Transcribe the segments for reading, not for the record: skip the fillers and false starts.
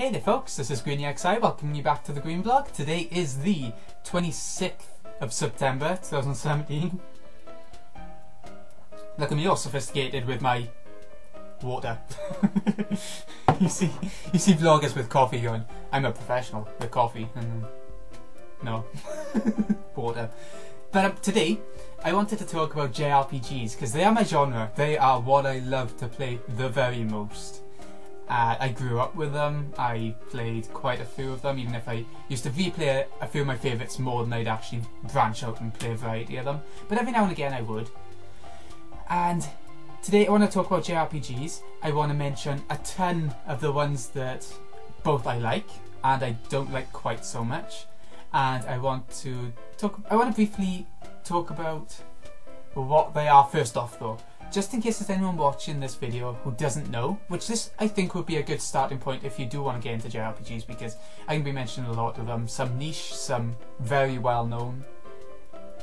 Hey there folks, this is GreenXI, welcoming you back to the Green Blog. Today is the 26th of September 2017. Look at me all sophisticated with my water. you see vloggers with coffee going, I'm a professional with coffee. And no, water. But today, I wanted to talk about JRPGs because they are my genre. They are what I love to play the very most. I grew up with them, I played quite a few of them, even if I used to replay a few of my favourites more than I'd actually branch out and play a variety of them. But every now and again I would. And today I want to talk about JRPGs. I want to mention a ton of the ones that both I like and I don't like quite so much. And I want to briefly talk about what they are first off though. Just in case there's anyone watching this video who doesn't know, which this I think would be a good starting point if you do want to get into JRPGs, because I'm going to be mentioning a lot of them, some niche, some very well known,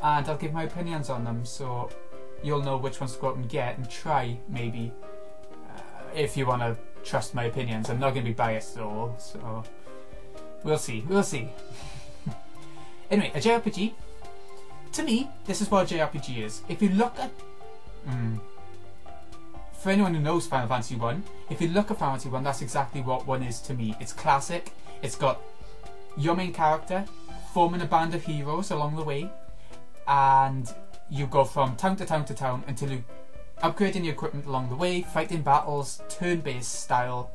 and I'll give my opinions on them so you'll know which ones to go out and get and try maybe if you want to trust my opinions. I'm not going to be biased at all, so we'll see. Anyway, a JRPG, to me, this is what a JRPG is. If you look at for anyone who knows Final Fantasy 1, if you look at Final Fantasy 1, that's exactly what one is to me. It's classic, it's got your main character forming a band of heroes along the way, and you go from town to town to town until you upgrading your equipment along the way, fighting battles, turn-based style,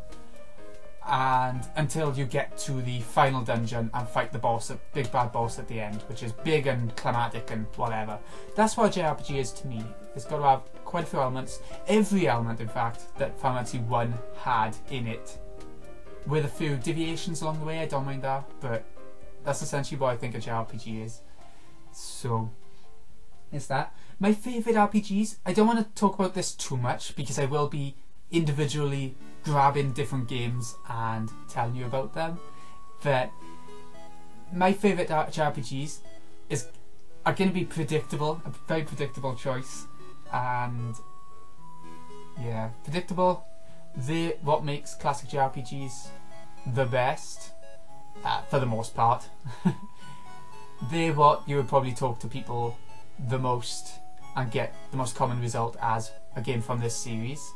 and until you get to the final dungeon and fight the boss, a big bad boss at the end, which is big and climatic and whatever. That's what a JRPG is to me. It's got to have quite a few elements, every element in fact that Final Fantasy 1 had in it, with a few deviations along the way. I don't mind that, but that's essentially what I think a JRPG is. So it's that. My favourite RPGs, I don't want to talk about this too much because I will be individually grabbing different games and telling you about them, but my favourite JRPGs are going to be predictable, a very predictable choice, and yeah, predictable. They're what makes classic JRPGs the best, for the most part. They're what you would probably talk to people the most and get the most common result as a game from this series.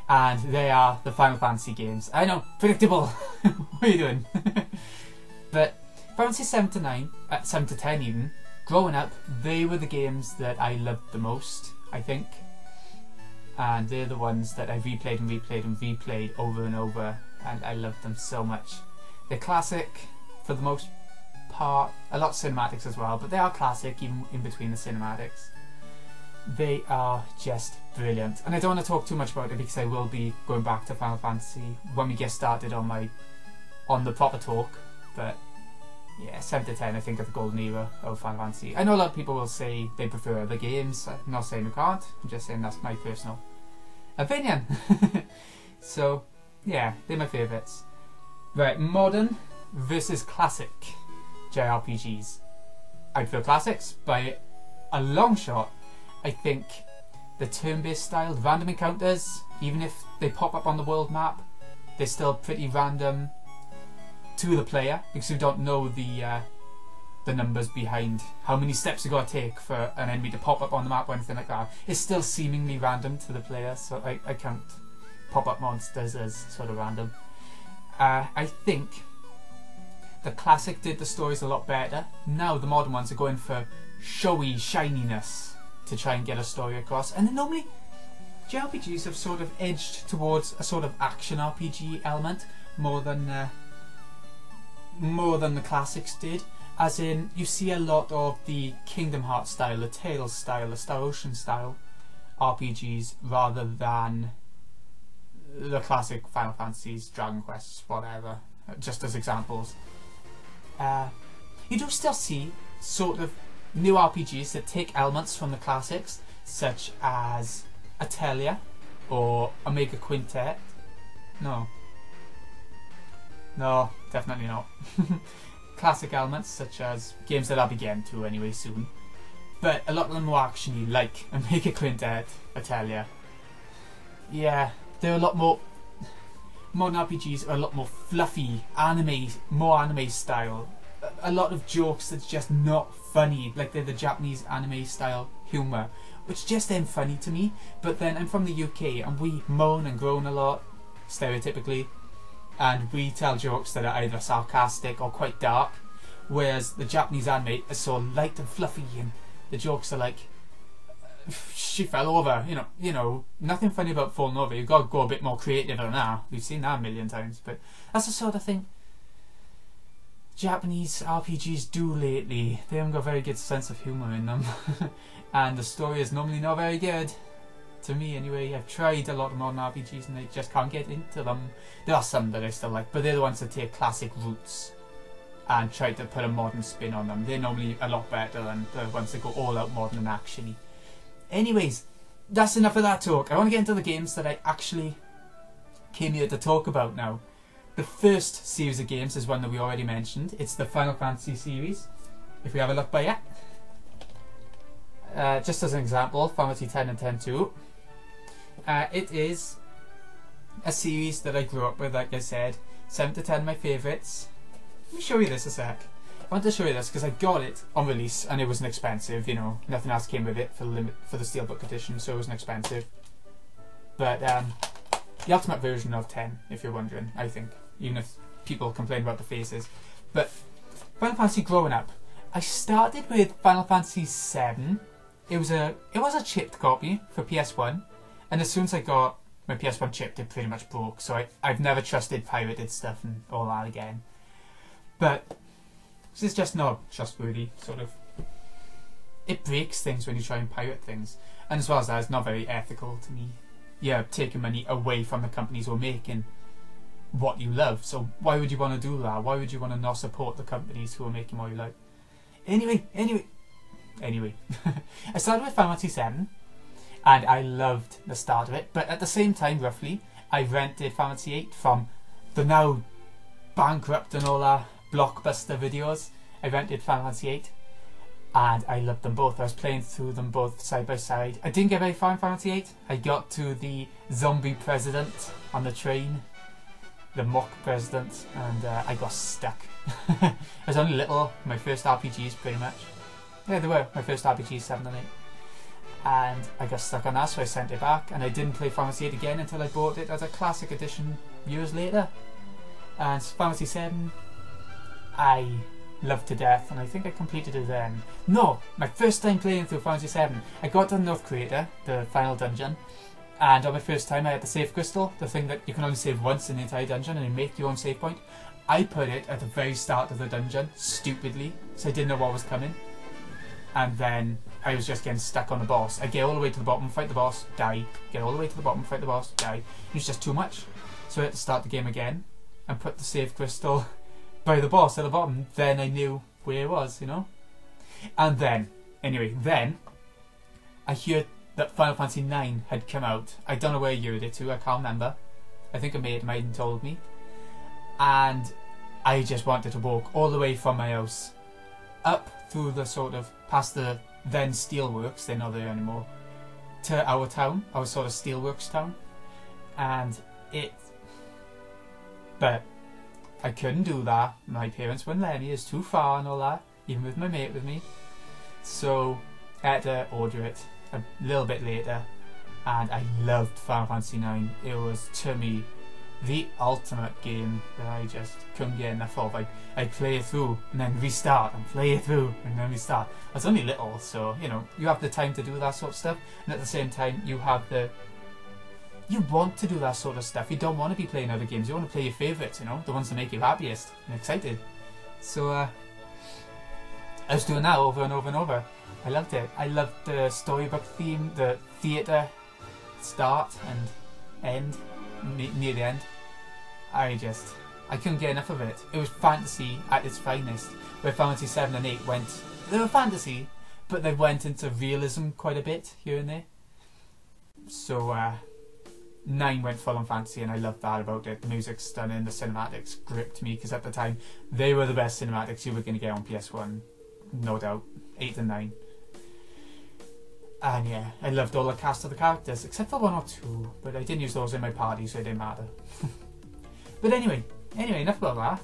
And they are the Final Fantasy games. I know, predictable. What are you doing? But Final Fantasy 7 to 9, 7 to 10 even, growing up, they were the games that I loved the most, I think. And they're the ones that I replayed and replayed and replayed over and over, and I loved them so much. They're classic for the most part, a lot of cinematics as well, but they are classic even in between the cinematics. They are just brilliant, and I don't want to talk too much about it because I will be going back to Final Fantasy when we get started on the proper talk. But yeah, 7 to 10 I think are the golden era of Final Fantasy. I know a lot of people will say they prefer other games. I'm not saying you can't, I'm just saying that's my personal opinion. So yeah, they're my favourites. Right, modern versus classic JRPGs. I'd prefer classics by a long shot. I think the turn-based style, random encounters, even if they pop up on the world map, they're still pretty random to the player because you don't know the numbers behind how many steps you got to take for an enemy to pop up on the map or anything like that. It's still seemingly random to the player, so I count pop-up monsters as sort of random. I think the classic did the stories a lot better. Now the modern ones are going for showy shininess to try and get a story across, and then normally JRPGs have sort of edged towards a sort of action RPG element more than the classics did. As in, you see a lot of the Kingdom Hearts style, the Tales style, the Star Ocean style RPGs rather than the classic Final Fantasies, Dragon Quests, whatever, just as examples. You do still see sort of new RPGs that take elements from the classics, such as Atelier or Omega Quintet. No, definitely not. Classic elements such as games that I'll be getting to anyway soon, but a lot of them are actiony, like Omega Quintet, Atelier. Yeah, they're a lot more modern RPGs are a lot more fluffy, more anime style. A lot of jokes that's just not funny, like they're the Japanese anime style humour, which just ain't funny to me. But then I'm from the UK and we moan and groan a lot, stereotypically, and we tell jokes that are either sarcastic or quite dark, whereas the Japanese anime is so light and fluffy, and the jokes are like, she fell over, you know, nothing funny about falling over. You've got to go a bit more creative than that. We've seen that a million times, but that's the sort of thing Japanese RPGs do lately. They haven't got a very good sense of humour in them. And the story is normally not very good. To me anyway. I've tried a lot of modern RPGs and I just can't get into them. There are some that I still like, but they're the ones that take classic roots and try to put a modern spin on them. They're normally a lot better than the ones that go all out modern and actiony. Anyways, that's enough of that talk. I want to get into the games that I actually came here to talk about now. The first series of games is one that we already mentioned. It's the Final Fantasy series. If we have a look by it. Just as an example, Final Fantasy 10 and 10-2. It is a series that I grew up with, like I said. 7 to 10 my favourites. Let me show you this a sec. I want to show you this because I got it on release and it wasn't expensive, you know. Nothing else came with it for the Steelbook edition, so it wasn't expensive. But the ultimate version of 10, if you're wondering, I think. Even if people complain about the faces. But Final Fantasy growing up, I started with Final Fantasy 7. It was a chipped copy for PS1, and as soon as I got my PS1 chipped, it pretty much broke. So I've never trusted pirated stuff and all that again. But this is just not trustworthy, sort of. It breaks things when you try and pirate things, and as well as that, it's not very ethical to me. You're taking money away from the companies who are making what you love. So why would you want to do that? Why would you want to not support the companies who are making what you like? Anyway. I started with Final Fantasy 7 and I loved the start of it, but at the same time, roughly, I rented Final Fantasy 8 from the now bankrupt and all that Blockbuster videos. I rented Final Fantasy 8 and I loved them both. I was playing through them both side by side. I didn't get very far in Final Fantasy 8. I got to the zombie president on the train, the mock president, and I got stuck. I was only little, my first RPGs pretty much. Yeah, they were my first RPGs, 7 and 8. And I got stuck on that, so I sent it back, and I didn't play Final Fantasy 8 again until I bought it as a classic edition years later. And Final Fantasy 7, I loved to death, and I think I completed it then. No, my first time playing through Final Fantasy 7, I got to the North Crater, the final dungeon, and on my first time I had the save crystal, the thing that you can only save once in the entire dungeon and you make your own save point. I put it at the very start of the dungeon, stupidly, so I didn't know what was coming. And then I was just getting stuck on the boss. I get all the way to the bottom, fight the boss, die. Get all the way to the bottom, fight the boss, die. It was just too much. So I had to start the game again and put the save crystal by the boss at the bottom. Then I knew where it was, you know? And then, then I heard that Final Fantasy 9 had come out. I don't know where I heard it to, I can't remember. I think a mate might have told me. And I just wanted to walk all the way from my house up through the sort of past the then steelworks, they're not there anymore, to our town, our sort of steelworks town, and but I couldn't do that. My parents wouldn't let me, it's too far and all that, even with my mate with me, so I had to order it a little bit later, and I loved Final Fantasy 9. It was, to me, the ultimate game that I just couldn't get enough of. I'd play it through and then restart and play it through and then restart. I was only little, so you know, you have the time to do that sort of stuff, and at the same time you want to do that sort of stuff. You don't want to be playing other games, you want to play your favourites, you know, the ones that make you happiest and excited. So I was doing that over and over and over. I loved it. I loved the storybook theme, the theatre start and end, near the end. I couldn't get enough of it. It was fantasy at its finest, where Final Fantasy 7 and 8 they were fantasy, but they went into realism quite a bit here and there. So 9 went full on fantasy, and I loved that about it. The music's stunning, the cinematics gripped me, because at the time they were the best cinematics you were going to get on PS1, no doubt. 8 and 9. And yeah, I loved all the cast of the characters, except for 1 or 2, but I didn't use those in my party, so it didn't matter. But anyway, enough about that.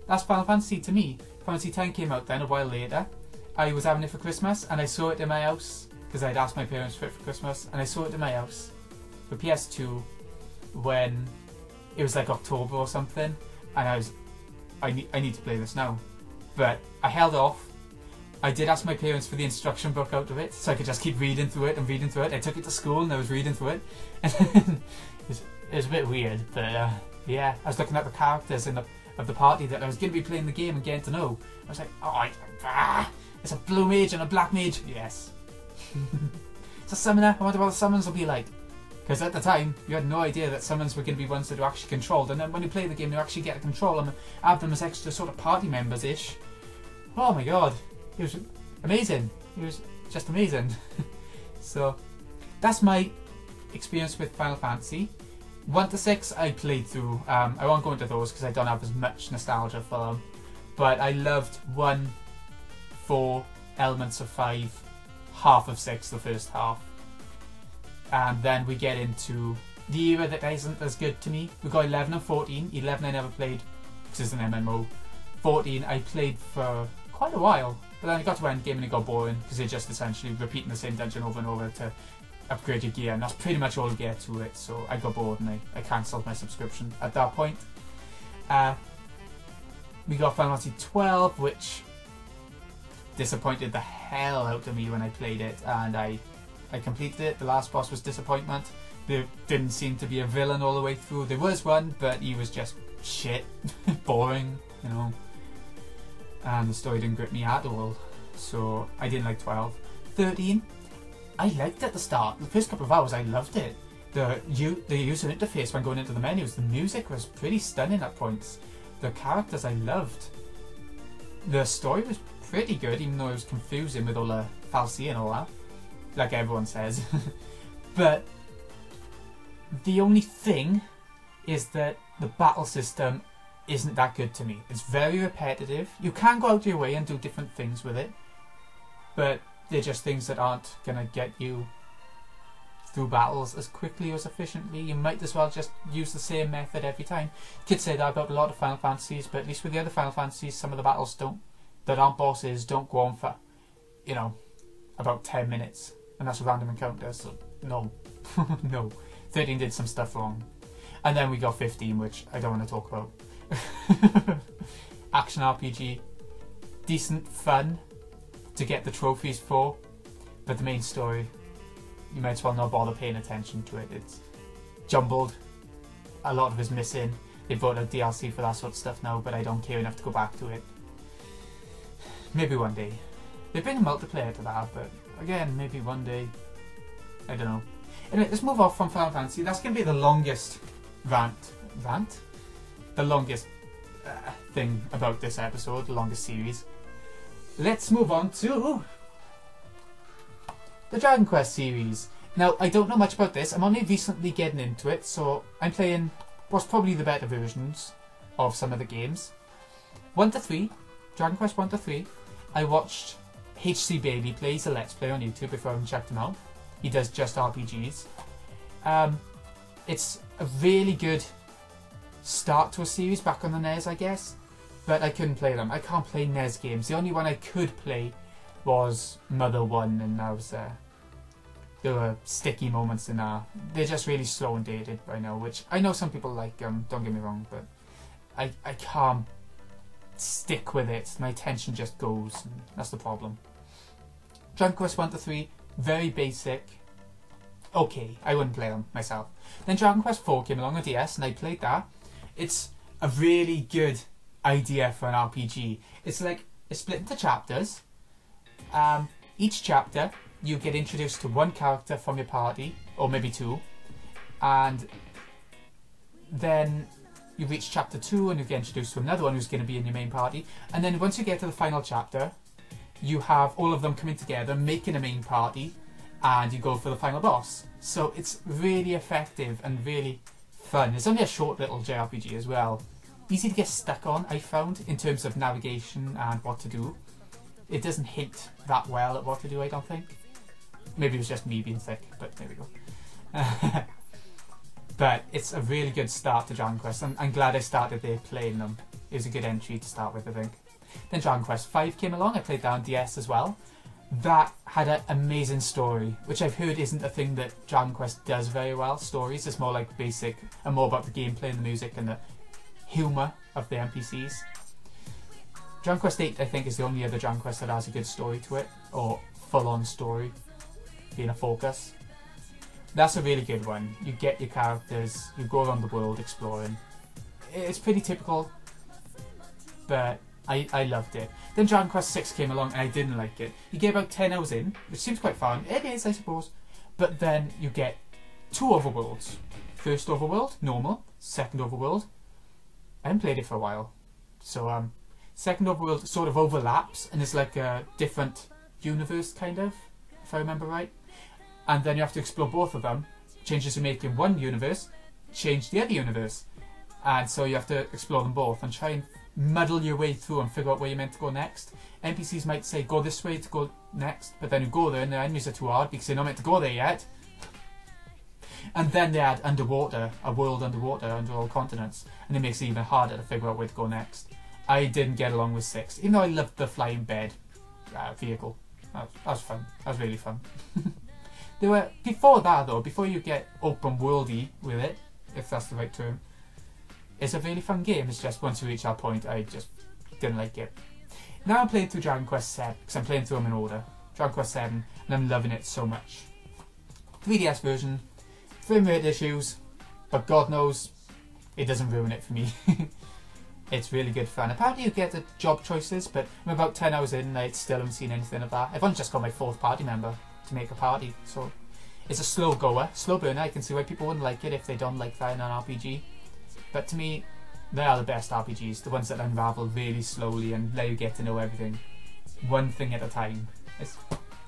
That's Final Fantasy to me. Final Fantasy X came out then a while later. I was having it for Christmas and I saw it in my house because I'd asked my parents for it for Christmas, and I saw it in my house for PS2 when it was like October or something, and I need to play this now. But I held off. I did ask my parents for the instruction book out of it so I could just keep reading through it and reading through it. I took it to school and I was reading through it. And it was a bit weird, but yeah, I was looking at the characters of the party that I was going to be playing the game and getting to know. I was like, oh, it's a blue mage and a black mage. Yes. It's a summoner. I wonder what the summons will be like. Because at the time, you had no idea that summons were going to be ones that were actually controlled. And then when you play the game, you actually get to control them and have them as extra sort of party members-ish. Oh my god. It was amazing. It was just amazing. So, that's my experience with Final Fantasy. 1 to 6 I played through. I won't go into those because I don't have as much nostalgia for them. But I loved 1, 4, elements of 5, half of 6, the first half. And then we get into the era that isn't as good to me. We got 11 and 14. 11 I never played because it's an MMO. 14 I played for quite a while. But then I got to endgame and it got boring because they're just essentially repeating the same dungeon over and over to upgrade your gear, and that's pretty much all you get to it. So I got bored and I cancelled my subscription at that point. We got Final Fantasy 12, which disappointed the hell out of me when I played it, and I completed it. The last boss was disappointment. There didn't seem to be a villain all the way through. There was one, but he was just shit, boring, you know. And the story didn't grip me at all, so I didn't like 12. 13, I liked it at the start. The first couple of hours, I loved it. The user interface when going into the menus, the music was pretty stunning at points. The characters I loved. The story was pretty good, even though it was confusing with all the fal'Cie and all that, like everyone says. But the only thing is that the battle system isn't that good to me. It's very repetitive. You can go out of your way and do different things with it, but they're just things that aren't going to get you through battles as quickly or as efficiently. You might as well just use the same method every time. You could say that about a lot of Final Fantasies, but at least with the other Final Fantasies, some of the battles that aren't bosses don't go on for, you know, about 10 minutes. And that's a random encounter, so no. No. 13 did some stuff wrong. And then we got 15, which I don't want to talk about. Action RPG. Decent fun to get the trophies for, but the main story, you might as well not bother paying attention to it. It's jumbled. A lot of it is missing. They brought a DLC for that sort of stuff now, but I don't care enough to go back to it. Maybe one day. They bring a multiplayer to that, but again, maybe one day. I don't know. Anyway, let's move off from Final Fantasy. That's going to be the longest rant? The longest thing about this episode, the longest series. Let's move on to the Dragon Quest series. Now, I don't know much about this. I'm only recently getting into it, so I'm playing what's probably the better versions of some of the games. 1 to 3, Dragon Quest 1 to 3. I watched HC Baby play. He's a Let's Play on YouTube if I haven't checked him out. He does just RPGs. It's a really good start to a series back on the NES, I guess, but I couldn't play them. I can't play NES games. The only one I could play was Mother 1, and that was there were sticky moments in that. They're just really slow and dated by now, which I know some people like, don't get me wrong, but I can't stick with it. My attention just goes, and that's the problem. Dragon Quest 1 to 3, very basic. Okay, I wouldn't play them myself. Then Dragon Quest 4 came along on DS, and I played that. It's a really good idea for an RPG. It's like, it's split into chapters. Each chapter, you get introduced to one character from your party, or maybe 2, and then you reach chapter 2 and you get introduced to another one who's going to be in your main party, and then once you get to the final chapter, you have all of them coming together, making a main party, and you go for the final boss. So it's really effective and really fun. It's only a short little JRPG as well. Easy to get stuck on, I found, in terms of navigation and what to do. It doesn't hint that well at what to do, I don't think. Maybe it was just me being thick, but there we go. But it's a really good start to Dragon Quest. I'm glad I started there playing them. It was a good entry to start with, I think. Then Dragon Quest V came along. I played that on DS as well. That had an amazing story, which I've heard isn't a thing that Dragon Quest does very well. Stories, it's more like basic and more about the gameplay and the music and the humour of the NPCs. Dragon Quest VIII, I think, is the only other Dragon Quest that has a good story to it, or full-on story being a focus. That's a really good one. You get your characters, you go around the world exploring. It's pretty typical, but I loved it. Then Dragon Quest VI came along and I didn't like it. You get about 10 hours in, which seems quite fun. It is, I suppose. But then you get 2 overworlds. First overworld, normal. Second overworld, I haven't played it for a while. So, second overworld sort of overlaps and it's like a different universe, kind of, if I remember right. And then you have to explore both of them. Changes you make in one universe, change the other universe. And so you have to explore them both and try and muddle your way through and figure out where you're meant to go next. NPCs might say go this way to go next, but then you go there and the enemies are too hard because you're not meant to go there yet. And then they add underwater, a world underwater under all continents, and it makes it even harder to figure out where to go next. I didn't get along with 6, even though I loved the flying bed vehicle. That was fun. That was really fun. There were, before that though, before you get open worldy with it, if that's the right term, it's a really fun game. It's just once you reach that point, I just didn't like it. Now I'm playing through Dragon Quest VII, because I'm playing through them in order. Dragon Quest VII, and I'm loving it so much. 3DS version, frame rate issues, but God knows, it doesn't ruin it for me. It's really good fun. Apparently you get the job choices, but I'm about 10 hours in and I still haven't seen anything of that. I've only just got my 4th party member to make a party, so it's a slow goer, slow burner. I can see why people wouldn't like it if they don't like that in an RPG. But to me, they are the best RPGs, the ones that unravel really slowly and let you get to know everything, one thing at a time. It's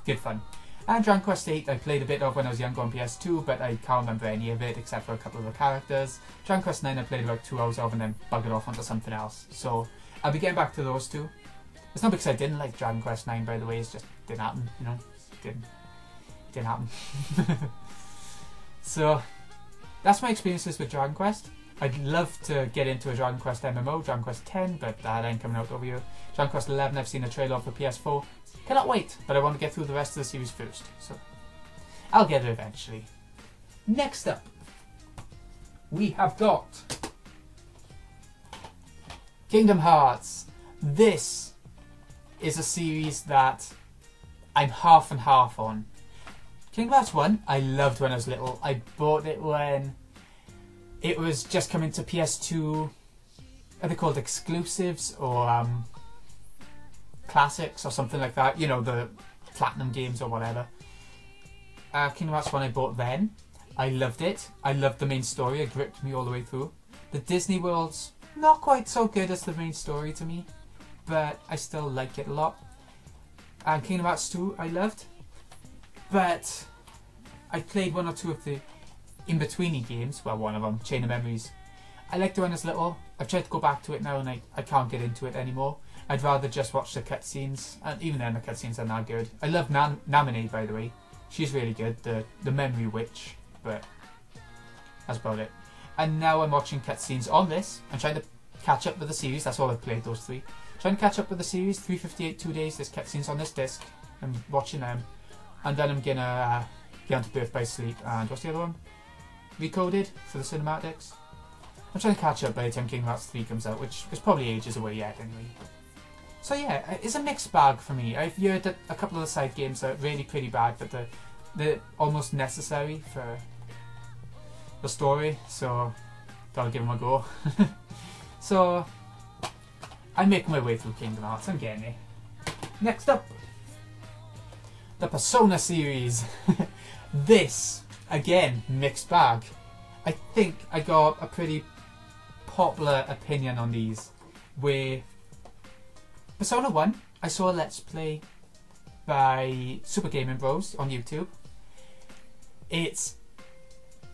good fun. And Dragon Quest VIII I played a bit of when I was younger on PS2, but I can't remember any of it except for a couple of the characters. Dragon Quest IX I played about 2 hours of and then buggered off onto something else. So I'll be getting back to those two. It's not because I didn't like Dragon Quest IX, by the way, it's just didn't happen, you know. Didn't happen. So that's my experiences with Dragon Quest. I'd love to get into a Dragon Quest MMO, Dragon Quest X, but that ain't coming out over here. Dragon Quest XI I've seen a trailer of for PS4. Cannot wait, but I want to get through the rest of the series first, so I'll get it eventually. Next up, we have got Kingdom Hearts. This is a series that I'm half and half on. Kingdom Hearts 1, I loved when I was little. I bought it when it was just coming to PS2. Are they called exclusives or classics or something like that? You know, the platinum games or whatever. Kingdom Hearts 1 I bought then. I loved it. I loved the main story. It gripped me all the way through. The Disney world's not quite so good as the main story to me, but I still like it a lot. And Kingdom Hearts 2 I loved, but I played 1 or 2 of the in-betweeny games. Well, one of them, Chain of Memories. I liked it when I was little. I've tried to go back to it now and I can't get into it anymore. I'd rather just watch the cutscenes, and even then the cutscenes are not good. I love Namine, by the way. She's really good, the memory witch, but that's about it. And now I'm watching cutscenes on this. I'm trying to catch up with the series. That's all I've played, those 3. Trying to catch up with the series. 358 2 days. There's cutscenes on this disc. I'm watching them, and then I'm gonna get onto Birth by Sleep and what's the other one? Recoded for the cinematics. I'm trying to catch up by the time Kingdom Hearts 3 comes out, which is probably ages away yet anyway. So yeah, it's a mixed bag for me. I've heard that a couple of the side games are really pretty bad, but they're almost necessary for the story, so gotta give them a go. So I'm making my way through Kingdom Hearts. I'm getting it. Next up, the Persona series. This, again, mixed bag. I think I got a pretty popular opinion on these, where Persona 1, I saw a Let's Play by Super Gaming Bros on YouTube. It's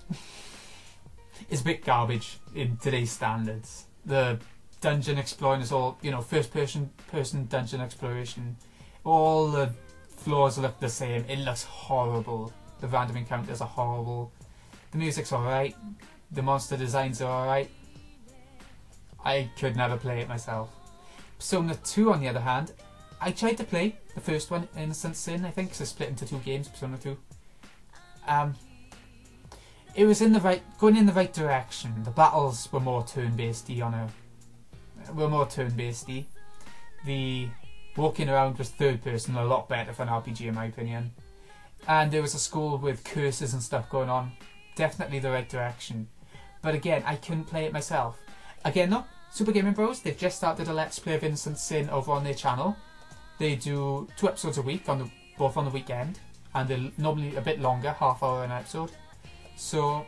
a bit garbage in today's standards. The dungeon exploring is all, you know, first person dungeon exploration. All the floors look the same. It looks horrible. The random encounters are horrible. The music's alright. The monster designs are alright. I could never play it myself. Persona 2 on the other hand, I tried to play the first one, Innocent Sin, I think, because it's split into 2 games, Persona 2. It was going in the right direction. The battles were more turn-basedy The walking around was third person, a lot better for an RPG in my opinion. And there was a school with curses and stuff going on. Definitely the right direction. But again, I couldn't play it myself. Again though, Super Gaming Bros, they've just started a Let's Play of Innocent Sin over on their channel. They do 2 episodes a week, both on the weekend. And they're normally a bit longer, half-hour an episode. So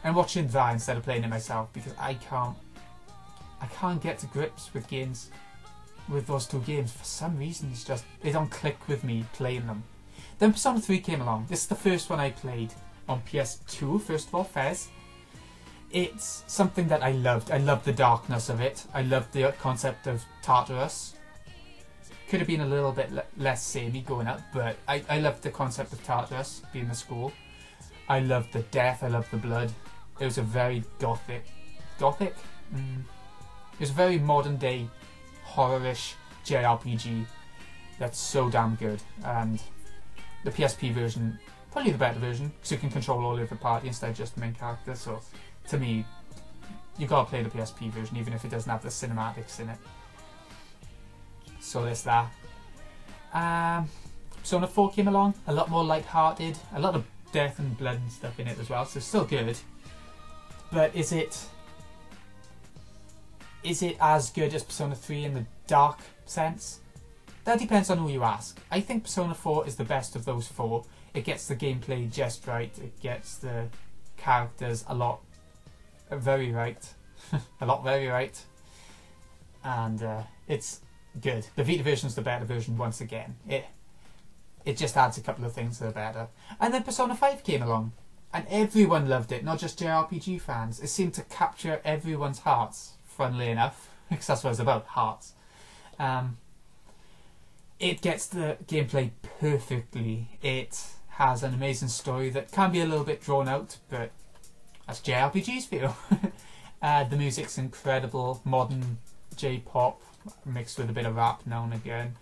I'm watching that instead of playing it myself because I can't get to grips with those 2 games. For some reason they don't click with me playing them. Then Persona 3 came along. This is the first one I played on PS2, first of all, Fez. It's something that I loved. I loved the darkness of it. I loved the concept of Tartarus. Could have been a little bit less samey going up, but I loved the concept of Tartarus being the school. I loved the death, I loved the blood. It was a very gothic? It was a very modern day horror-ish JRPG that's so damn good. And the PSP version, probably the better version, because you can control all of the party instead of just the main character. So to me, you gotta play the PSP version even if it doesn't have the cinematics in it. So there's that. Persona 4 came along, a lot more light-hearted, a lot of death and blood and stuff in it as well, so still good. But is it as good as Persona 3 in the dark sense? That depends on who you ask. I think Persona 4 is the best of those 4. It gets the gameplay just right, it gets the characters a lot very right. A lot very right. And it's good. The Vita version is the better version once again. It just adds a couple of things that are better. And then Persona 5 came along. And everyone loved it, not just JRPG fans. It seemed to capture everyone's hearts, funnily enough. Because that's what it's about, hearts. It gets the gameplay perfectly. It has an amazing story that can be a little bit drawn out, but that's JRPGs feel. The music's incredible. Modern J-pop mixed with a bit of rap now and again.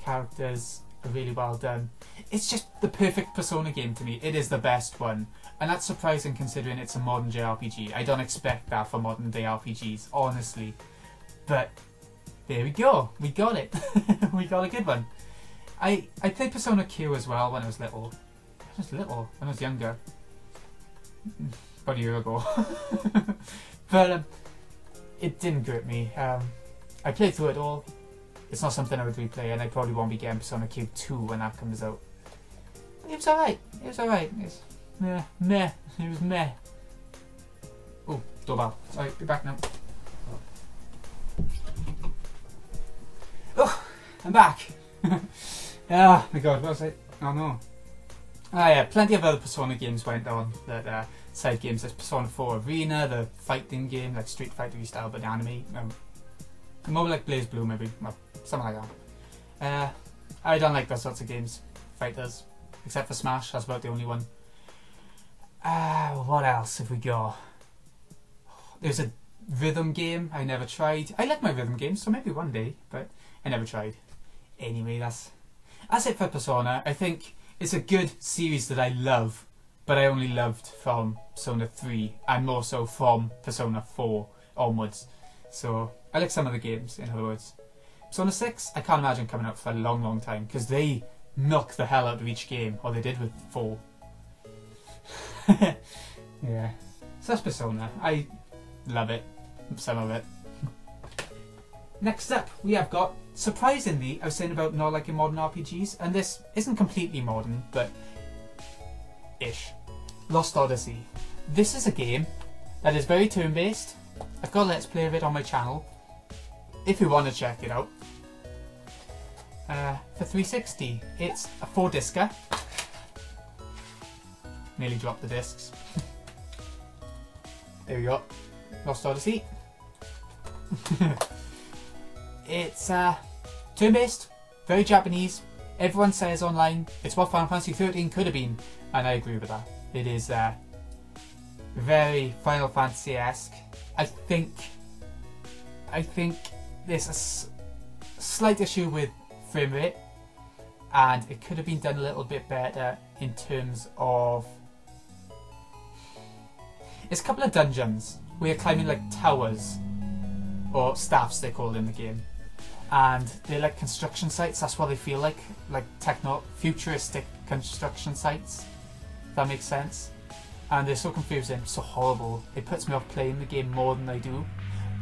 Characters are really well done. It's just the perfect Persona game to me. It is the best one, and that's surprising considering it's a modern JRPG. I don't expect that for modern day RPGs, honestly, but there we go, we got it. We got a good one. I played Persona Q as well when I was little. When I was younger, about a year ago. But it didn't grip me. I played through it all. It's not something I would replay, and I probably won't be getting Persona Q2 when that comes out. But it was alright. It was alright. It's meh. It was meh. Oh, doorbell. Sorry, be back now. Oh, I'm back. Oh my god, what was it? Oh no. Ah yeah, plenty of other Persona games went on. That side games, there's Persona 4 Arena, the fighting game, like Street Fighter style, but anime. More like BlazBlue maybe, well, something like that. I don't like those sorts of games, fighters, except for Smash. That's about the only one. What else have we got? There's a rhythm game I never tried. I like my rhythm games, so maybe one day, but I never tried. Anyway, that's it for Persona. I think it's a good series that I love, but I only loved from Persona 3 and more so from Persona 4 onwards. So I like some of the games, in other words. Persona 6, I can't imagine coming out for a long, long time, because they milk the hell out of each game, or they did with 4. Yeah. So that's Persona. I love it. Some of it. Next up, we have got, surprisingly, I was saying about not liking modern RPGs, and this isn't completely modern, but ish. Lost Odyssey. This is a game that is very turn-based. I've got a Let's Play of it on my channel, if you want to check it out. For 360, it's a 4-discer. Nearly dropped the discs. There we go. Lost Odyssey. It's turn-based, very Japanese. Everyone says online it's what Final Fantasy 13 could have been, and I agree with that. It is very Final Fantasy-esque. I think there's a slight issue with frame rate, and it could have been done a little bit better in terms of... There's a couple of dungeons where you're climbing like towers, or staffs they call it in the game, and they're like construction sites. That's what they feel like futuristic construction sites, if that makes sense. And they're so confusing, so horrible. It puts me off playing the game more than I do.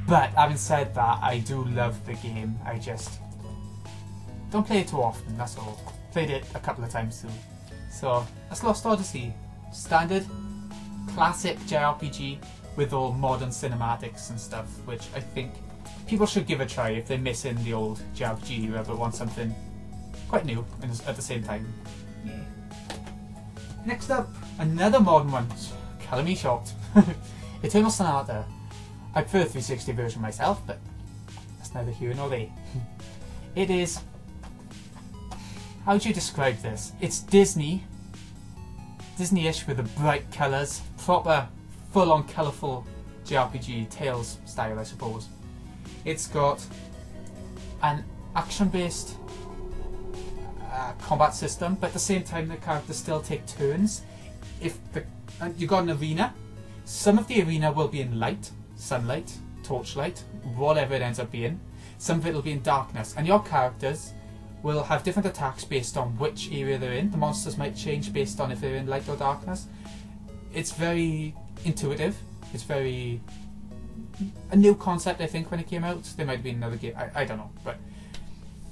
But having said that, I do love the game. I just don't play it too often, that's all. Played it a couple of times too. So that's Lost Odyssey. Standard, classic JRPG with all modern cinematics and stuff, which I think people should give a try if they're missing the old JRPG era but want something quite new at the same time. Yeah. Next up, another modern one. Colour me shocked. Eternal Sonata. I prefer the 360 version myself, but that's neither here nor there. It is... How would you describe this? It's Disney-ish with the bright colours. Proper, full-on colourful JRPG Tales style, I suppose. It's got an action-based combat system, but at the same time the characters still take turns. You got an arena. Some of the arena will be in light, sunlight, torchlight, whatever it ends up being. Some of it will be in darkness, and your characters will have different attacks based on which area they're in. The monsters might change based on if they're in light or darkness. It's very intuitive. It's very... a new concept, I think, when it came out. There might have been another game, I don't know, but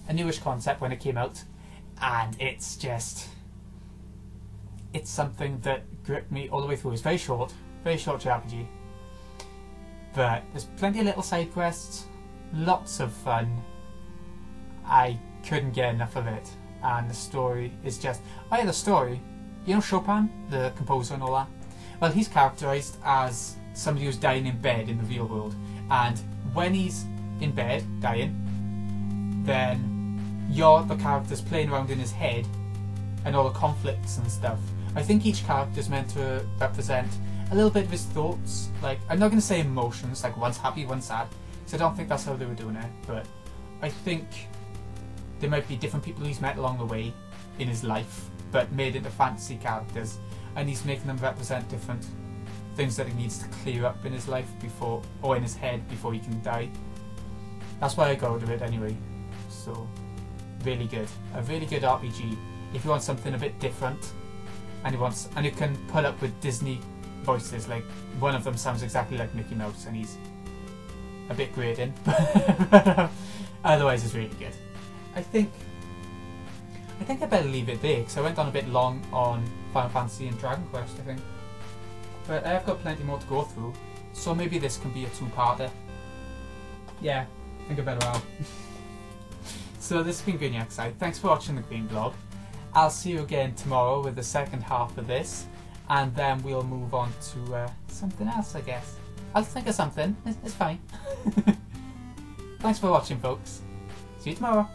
a newish concept when it came out, and it's just... it's something that gripped me all the way through. It's very short JRPG, but there's plenty of little side quests, lots of fun. I couldn't get enough of it, and the story is just... oh yeah, the story. You know Chopin, the composer and all that? Well, he's characterised as somebody who's dying in bed in the real world, and when he's in bed, dying, then you're the characters playing around in his head and all the conflicts and stuff. I think each character is meant to represent a little bit of his thoughts. Like, I'm not going to say emotions, like one's happy, one's sad, because I don't think that's how they were doing it, but I think there might be different people he's met along the way in his life, but made into fantasy characters, and he's making them represent different things that he needs to clear up in his life before, or in his head before he can die. That's why I go to it anyway. So, really good. A really good RPG. If you want something a bit different, and you can put up with Disney voices, like one of them sounds exactly like Mickey Mouse, and he's a bit grating, but otherwise it's really good. I think I better leave it there, because I went on a bit long on Final Fantasy and Dragon Quest, I think. But I have got plenty more to go through, so maybe this can be a two-parter. Yeah, I think I better out. So this has been Green Oxide. Thanks for watching the Green Blog. I'll see you again tomorrow with the second half of this, and then we'll move on to something else, I guess. I'll think of something, it's fine. Thanks for watching, folks. See you tomorrow.